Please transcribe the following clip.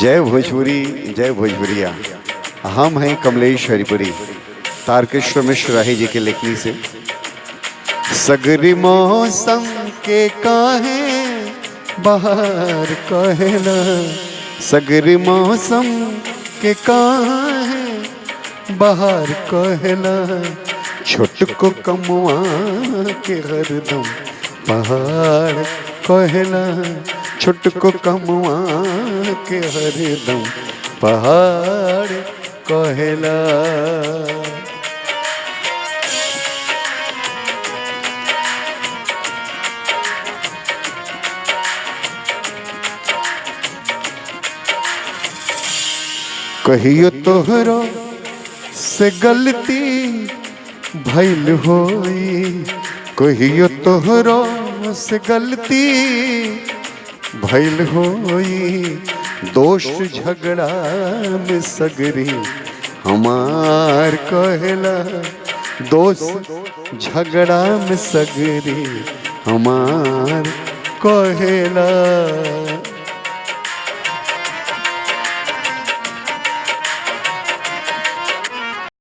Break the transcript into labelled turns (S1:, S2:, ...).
S1: जय भोजपुरी, जय भोजपुरिया। हम हैं कमलेश हरिपुरी, तारकेश्वर मिश्र राही जी के लेखनी से। सगरी मौसम के काहे बाहर कहना, सगरी मौसम के काहे बाहर कहना, छोटको कमवा के हरदम पहाड़ कहना, छोटको कमवा के हरदम पहाड़ कहला। कहियो तोहरो से गलती भइल होई, कहियो तोहरो से गलती भइल होई, दोस्त झगड़ा में सगरी हमार कहला, दोस्त झगड़ा में सगरी हमार कहला।